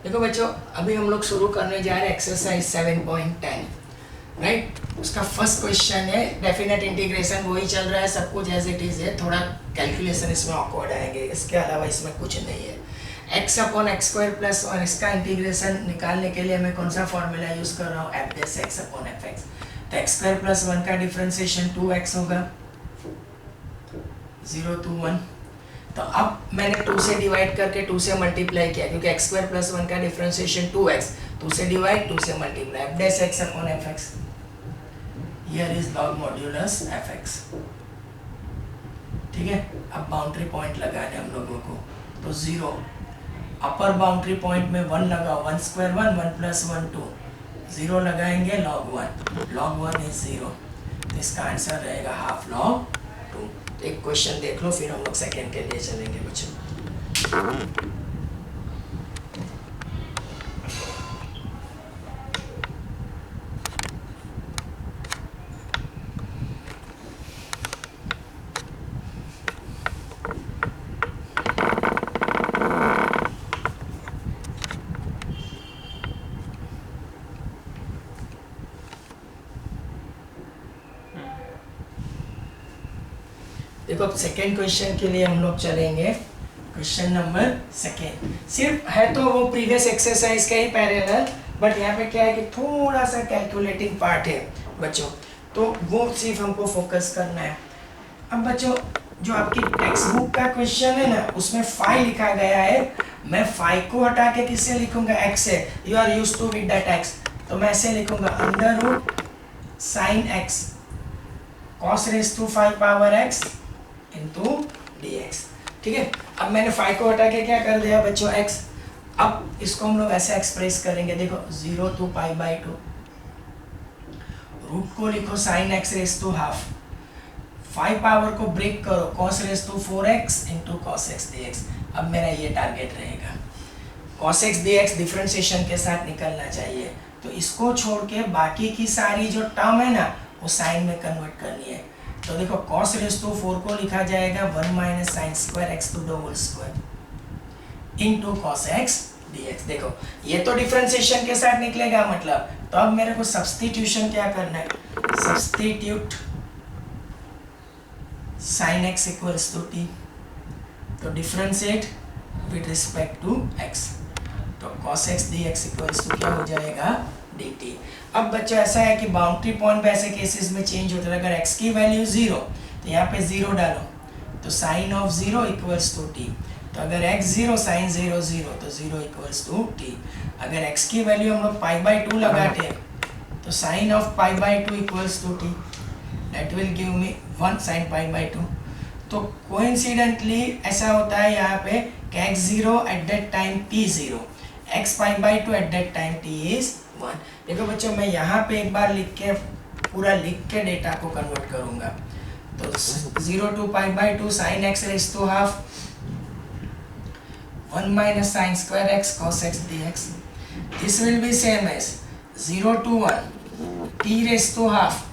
देखो बच्चों, अभी हम लोग शुरू करने जा रहे हैं एक्सरसाइज 7.10, राइट। उसका फर्स्ट क्वेश्चन है डेफिनेट इंटीग्रेशन, वही चल रहा है, सब कुछ एज इट इज है, थोड़ा कैलकुलेशन इसमें ऑकवर्ड आएंगे, इसके अलावा इसमें कुछ नहीं है। x upon x square plus, और इसका इंटीग्रेशन निकालने के लिए मैं कौन सा फॉर्मूला यूज कर रहा हूँ, F dash x upon f x. तो एक्स स्क्वायर प्लस 1 का डिफरेंशिएशन 2x होगा, 0 to 1। तो अब मैंने 2 से डिवाइड करके 2 से मल्टीप्लाई किया, क्योंकि एक्स स्क्वायर प्लस 1 का डिफरेंशिएशन 2x, 2 से डिवाइड 2 से multiply, f dash x upon f x. Here is log modulus f x, ठीक है। अब बाउंड्री पॉइंट लगाने हम लोगों को, तो 0, अपर बाउंड्री पॉइंट में 1 लगाओ, 1 स्क्वायर 1, 1 प्लस 1 2, 0 लगाएंगे log 1, log 1 इज 0, तो इसका आंसर रहेगा हाफ log 2। तो एक क्वेश्चन देख लो, फिर हम लोग सेकेंड के लिए चलेंगे बच्चों। देखो अब सेकेंड क्वेश्चन के लिए हम लोग चलेंगे, क्वेश्चन नंबर सेकेंड। सिर्फ है तो वो प्रीवियस एक्सरसाइज का ही पैरेलल, बट यहाँ पे क्या है कि थोड़ा सा कैलकुलेटिंग पार्ट है बच्चों, तो वो सिर्फ हमको फोकस करना है। अब बच्चों, जो आपकी टेक्स्ट बुक का क्वेश्चन है ना, उसमें फाई लिखा गया है, मैं फाई को हटा के किससे लिखूंगा, एक्स से। You are used to with that x, तो मैं ऐसे लिखूंगा under root sine x cos raise to 5 power x into dx, ठीक है। अब मैंने 5 को हटा के क्या कर दिया बच्चों, x। अब इसको हम लोग ऐसे एक्सप्रेस करेंगे, देखो 0 to π/2, रूट को लिखो sine x raise to half, 5 power को ब्रेक करो, cos raise to 4x into cos x dx। अब मेरा ये टारगेट रहेगा, कॉस एक्स dx डिफरेंशिएशन के साथ निकलना चाहिए, तो इसको छोड़ के बाकी की सारी जो टर्म है ना, वो साइन में कन्वर्ट करनी है। तो देखो cos रेज टू 4 को लिखा जाएगा 1 minus sine square x to the whole square into cos x dx। देखो ये तो डिफरेंशिएशन के साथ निकलेगा, मतलब तो अब मेरे को सब्स्टिट्यूशन क्या करना है, substitute sine x equals to t, तो differentiate with respect to x, तो cos x dx equals to क्या हो जाएगा, dt। अब बच्चों ऐसा है कि बाउंड्री पॉइंट पे ऐसे केसेस में चेंज होता है, अगर x की वैल्यू 0 तो यहाँ पे 0 डालो, तो sine of 0 equals to t, तो अगर x 0 साइन 0 0, तो 0 इक्वल्स टू t। अगर x की वैल्यू हम लोग π/2 लगाते हैं, तो sine of π/2 equals to t, that will give me 1 sine π/2। तो कोइंसिडेंटली ऐसा होता है यहाँ पे कि x 0 at that time t 0, x π/2 at that time t is 1। देखो बच्चों, मैं यहाँ पे एक बार लिख के पूरा लिख के डेटा को कन्वर्ट करूंगा, तो 0 to π/2 sine x raise to half 1 minus sine square x cos x dx, this will be same as 0 to 1 t raise to half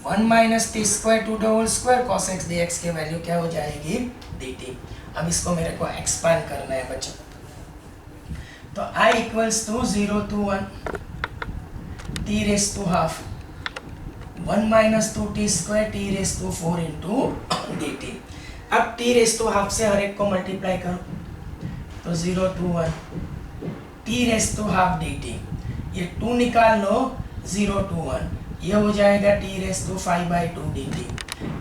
1 minus T square to the whole square cos x dx की value क्या हो जाएगी, dt। अब इसको मेरे को expand करना है बच्चों, तो I equals to 0 to 1 t raise to half 1 minus 2t square t raise to 4 into dt। अब t रेज टू हाफ से हर एक को मल्टीप्लाई करो, तो 0 to 1 t raise to half dt, ये 2 निकाल लो, 0 to 1 ये हो जाएगा t रेज टू 5/2 dt।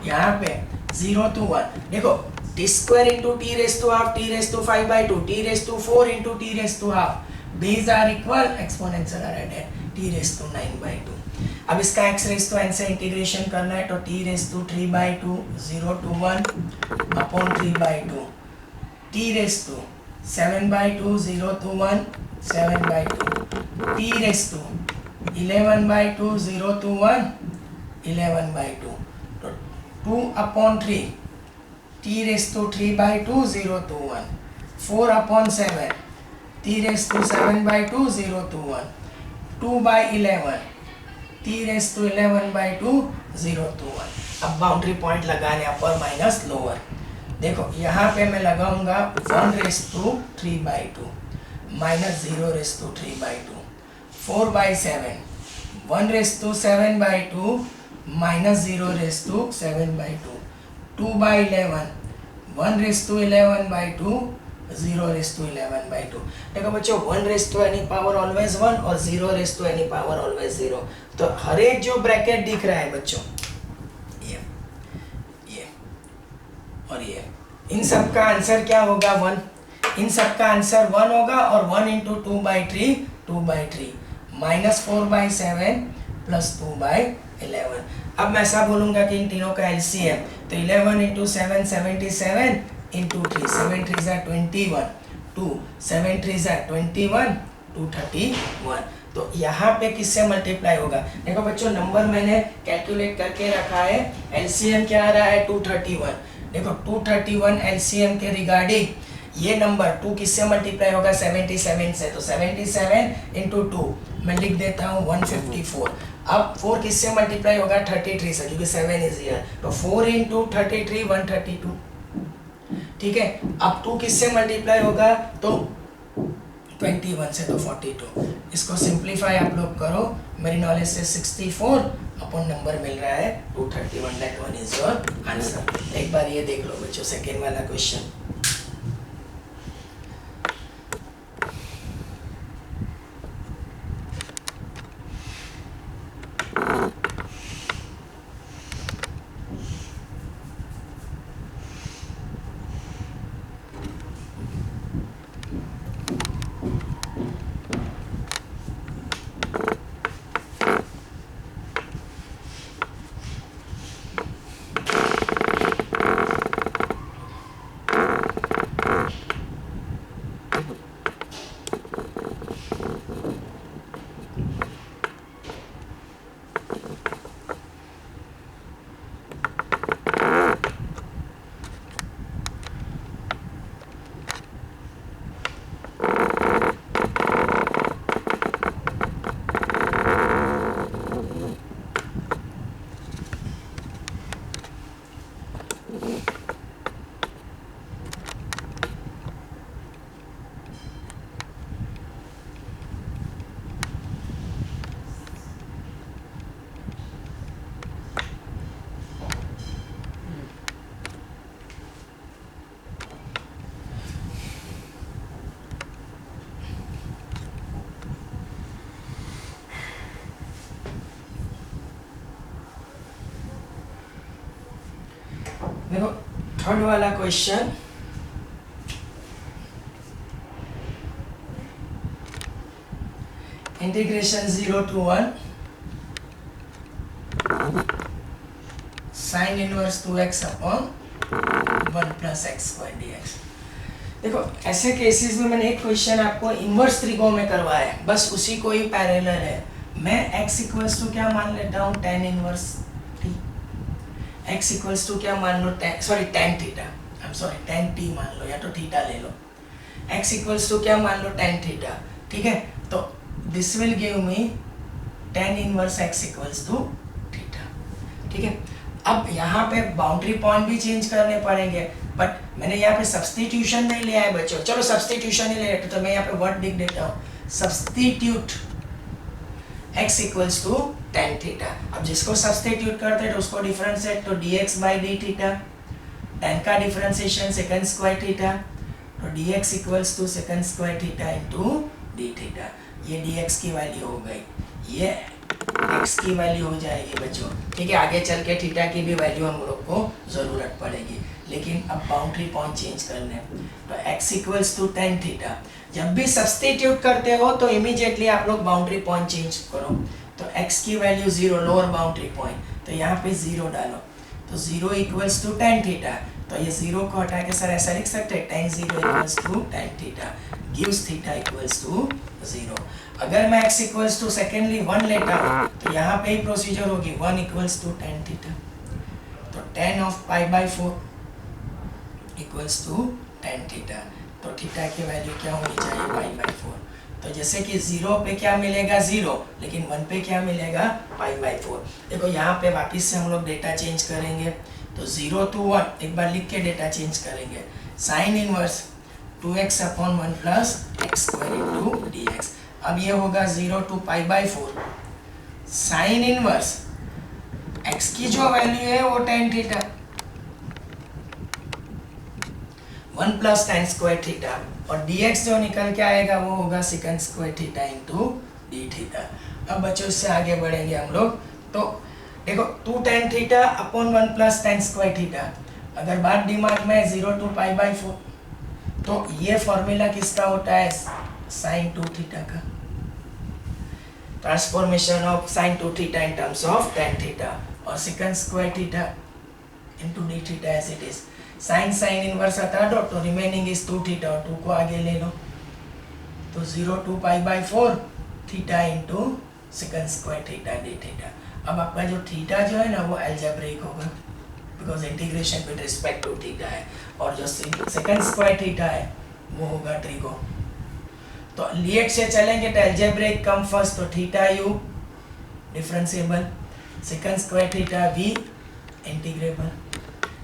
यहाँ पे 0 to 1 देखो, t square into t raise to half, t raise to 5/2, t raise to 4 into t raise to half, these are equal, exponential are added, t raise to 9/2। अब इसका x raise to n से integration करना है, तो t raise to 3/2 0 to 1 upon 3/2, t raise to 7/2 0 to 1 7/2, t raise to 11/2 0 to 1 11/2, तो 2 upon 3 t raise to 3/2 0 to 1 4 upon 7 t raise to 7/2 0 to 1 2/11 t raise to 11/2 0 to 1। अब boundary point लगाने अपर minus lower, देखो यहाँ पे मैं लगाऊंगा 1 raise to 3/2, minus 0^3/2, 4/7, 1/7/2 minus 0^7/2, 2/11, 1/11/2, 0^11/2। देखो बच्चों 1 ऑलवेज 1 और 0 ऑलवेज 0। तो हर एक जो ब्रैकेट दिख रहा है बच्चों, ये और ये, इन सब का आंसर क्या होगा? 1। इन सब का आंसर 1 होगा और 1 इंटू 2/3, 2/3, माइनस 4/7 प्लस 2/11। अब मैं ऐसा बोलूंगा कि इन तीनों का एलसीएम, तो 11 इंटू 7 77 इंटू 3, 7 3 जा 21, 2 7 3 जा 21, 231। तो यहाँ पे किससे मल्टीप्लाई होगा? देखो बच्चों नंबर मैंने कैलकुलेट करके रखा है, एलसीएम क्या आ रहा है? 231। देखो 231 एलसीएम के रिगार्डिंग ये नंबर 2 किससे मल्टीप्लाई होगा? 77 से। तो 77 इंटू 2 मैं लिख देता हूँ 154। अब 4 किससे मल्टीप्लाई होगा? 33 से, क्योंकि 7 इज हियर। तो 4 इंटू 33 132। ठीक है, अब 2 किससे मल्टीप्लाई होगा? तो 21 से, तो 42। इसको सिंप्लीफाई आप लोग करो, मेरी नॉलेज से 64 अपन नंबर मिल रहा है 231। That one is your answer. एक बार ये देख लो बच्चों, सेकेंड वाला क्वेश्चन। देखो थर्ड वाला question, integration 0 to 1 sign inverse 2x upon 1 plus x square dx। देखो ऐसे केसेस में मैंने एक क्वेश्चन आपको इनवर्स त्रिकोण में करवाया है, बस उसी को ही पैरेलल है। मैं x इक्वल्स टू क्या मान लेता हूँ? tan inverse t। x equals to क्या मान लो? tan theta, I am sorry tan t मान लो, या तो थीटा ले लो। x इक्वल्स टू क्या मान लो? tan theta. ठीक है, तो this will give me tan inverse x equals to theta. ठीक है, अब यहाँ पे बाउंड्री पॉइंट भी चेंज करने पड़ेंगे, बट मैंने यहाँ पे सब्स्टिट्यूशन नहीं लिया है बच्चों। चलो सब्स्टिट्यूशन ही ले लेते, तो मैं यहाँ पे वर्ड लिख देता हूँ, substitute x equals to tan theta. अब जिसको सब्स्टिट्यूट करते हैं तो उसको डिफरेंशिएट, तो dx by D theta, tan का डिफरेंशिएशन सेकंड स्क्वायर थीटा, तो dx equals to second square theta into D theta. ये dx की वैल्यू हो गई, ये x की वैल्यू हो जाएगी बच्चों। ठीक है, आगे चल के थीटा की भी वैल्यू हम लोग को जरूरत पड़ेगी, लेकिन अब बाउंड्री पॉइंट चेंज करने, तो x equals to tan theta. जब भी सब्स्टिट्यूट करते हो तो इमीडिएटली आप लोग बाउंड्री पॉइंट चेंज करो। तो x की वैल्यू 0, लोअर बाउंड्री पॉइंट, तो यहाँ पे 0 डालो, तो 0 इक्वल्स टू tan थीटा। तो ये 0 को हटा के सर ऐसा लिख सकते हैं, tan 0 equals to tan theta gives theta equals to 0। अगर मैं x इक्वल्स टू सेकेंडली 1 लेता हूँ तो यहाँ पे ही प्रोसीजर होगी, 1 इक्वल्स टू tan थीटा, तो tan of π/4 equals to tan theta. तो थीटा की वैल्यू क्या होनी चाहिए? π/4। तो जैसे कि 0 पे क्या मिलेगा? 0, लेकिन 1 पे क्या मिलेगा? π/4। देखो यहाँ पे वापस से हम लोग डेटा चेंज करेंगे, तो 0 to 1 एक बार लिख के डेटा चेंज करेंगे। Sine inverse 2x upon 1 plus x square into d x. अब ये होगा 0 to pi by 4 sine inverse x की जो वैल्यू है वो tan theta 1 plus tan square theta, और dx जो निकल के आएगा वो होगा second square theta into D theta. अब बच्चों इससे आगे बढ़ेंगे हम लोग, तो देखो 2 tan theta upon 1 plus tan square theta, अगर बात दिमाग में 0 टू पाई बाई 4, तो ये फॉर्मूला किसका होता है, साइन 2 थीटा का, transformation of sine 2 theta in terms of tan theta, और second square theta into D theta as it is. Sine sine inverse हटा दो तो रिमेनिंग इज 2 थीटा, और 2 को आगे ले लो, तो 0 to pi by 4 theta into second square theta D theta. अब आपका जो थीटा जो है ना वो अलजेब्रिक होगा, because integration with respect to theta है, और जो सेकंड स्क्वायर थीटा है वो होगा ट्रिगो। तो लिएट से चलेंगे तो अलजेब्रिक कम फर्स्ट, तो theta u differentiable, second square theta v integrable.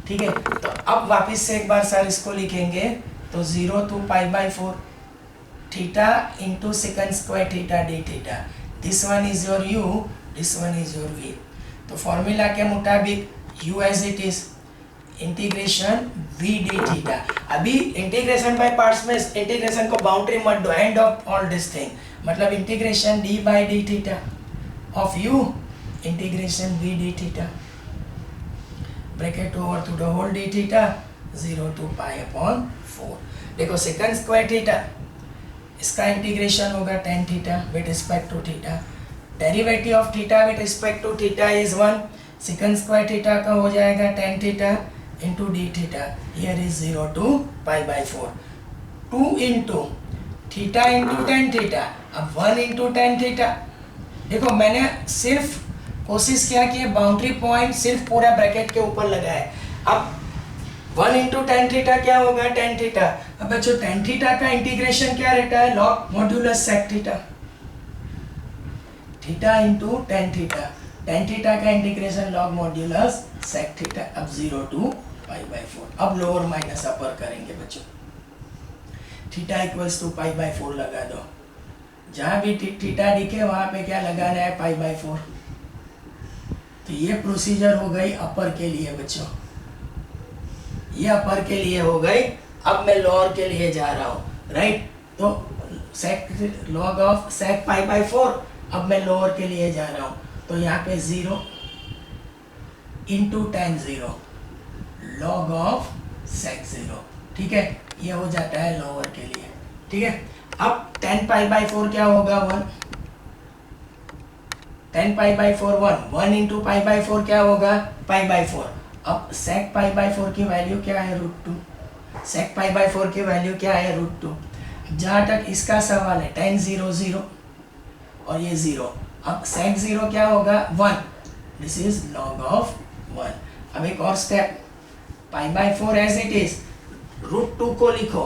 ठीक है, तो अब वापस से एक बार सर इसको लिखेंगे, तो 0 to pi by 4 theta into second square theta D theta, this one is your u, this one is your v। तो फॉर्मूला के मुताबिक u as it is integration v D theta. अभी इंटीग्रेशन बाय पार्ट्स में integration को boundary मत दो, end of all this thing, मतलब integration d by D theta of u integration v D theta, bracket over to the whole D theta 0 to pi upon 4। देखो second square theta इसका integration होगा tan theta with respect to theta, derivative of theta with respect to theta is 1, second square theta का हो जाएगा tan theta into D theta, here is 0 to pi by 4, 2 into theta into tan theta, अब 1 into tan theta. देखो मैंने सिर्फ कोशिश किया कि बाउंड्री पॉइंट सिर्फ पूरा ब्रैकेट के ऊपर लगा है। अब 1 इंटू tan थीटा क्या होगा, tan थीटा। अब बच्चों tan थीटा का इंटीग्रेशन क्या रहता है, log modulus sec theta, theta into tan theta, tan theta का integration log modulus sec theta. अब 0 टू पाई बाई 4, अब लोअर माइनस अपर करेंगे बच्चों, theta equals to pi by 4 लगा दो, जहां भी थीटा दिखे वहां पे क्या लगाना है, पाई बाई 4। तो ये प्रोसीजर हो गई अपर के लिए बच्चों, ये अपर के लिए हो गई। अब मैं लोअर के लिए जा रहा हूँ, राइट, तो sec log of sec pi by 4, अब मैं लोअर के लिए जा रहा हूँ, तो यहाँ पे 0 into tan 0 log of sec 0, ठीक है, ये हो जाता है लोअर के लिए। ठीक है, अब tan पाई बाई 4 क्या होगा, 1, tan pi by 4 1 into pi by 4 क्या होगा, पाई बाई 4। अब सेक पाई बाई 4 की वैल्यू क्या है, √2, सेक पाई बाई 4 की वैल्यू क्या है, √2। जहाँ तक इसका सवाल है tan 0 0 और ये 0, अब सेक 0 क्या होगा, 1, दिस इज लॉग ऑफ 1। अब एक और step, pi by 4 as it is, √2 को लिखो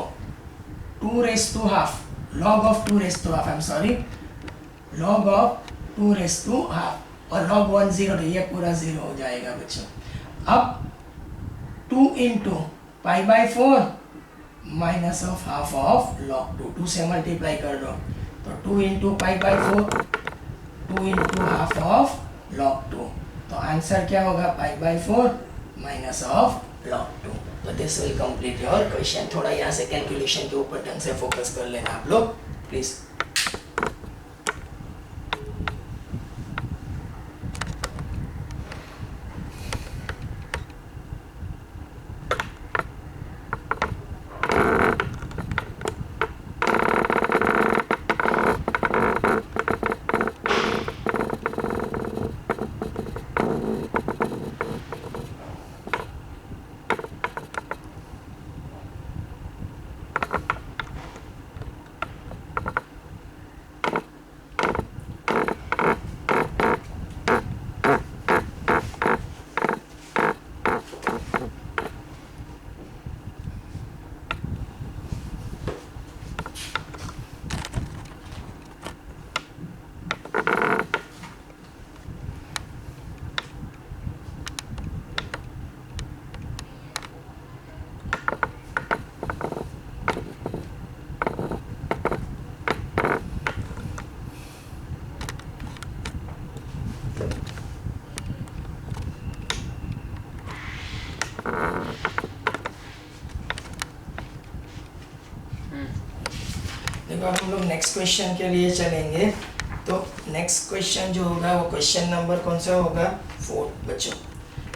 2 raise to half, log of 2 raise to half, I am sorry, log of 2 raise to half, और log 1 0, ये पूरा 0 हो जाएगा बच्चों। अब 2 into pi by 4 minus of half of log 2, 2 से मल्टीप्लाई कर दो, तो 2 into pi by 4 2 into half of log 2, तो आंसर क्या होगा, पाई बाई 4 माइनस ऑफ log 2। तो this will complete your question. थोड़ा यहाँ से कैलकुलेशन के ऊपर ढंग से फोकस कर लेना आप लोग प्लीज। देखो अब हम लोग नेक्स्ट क्वेश्चन के लिए चलेंगे। तो नेक्स्ट क्वेश्चन जो होगा वो क्वेश्चन नंबर कौन सा होगा, 4 बच्चों,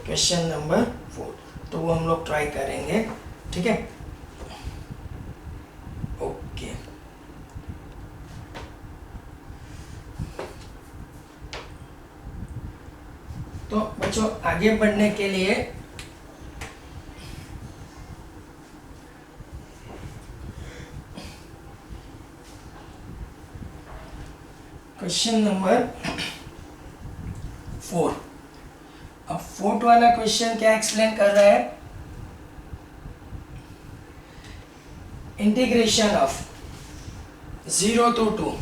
क्वेश्चन नंबर 4। तो वो हम लोग ट्राई करेंगे, ठीक है। ओके, तो बच्चों आगे बढ़ने के लिए क्वेश्चन नंबर 4। अब 4th वाला क्वेश्चन क्या एक्सप्लेन कर रहा है, इंटीग्रेशन ऑफ 0 to 2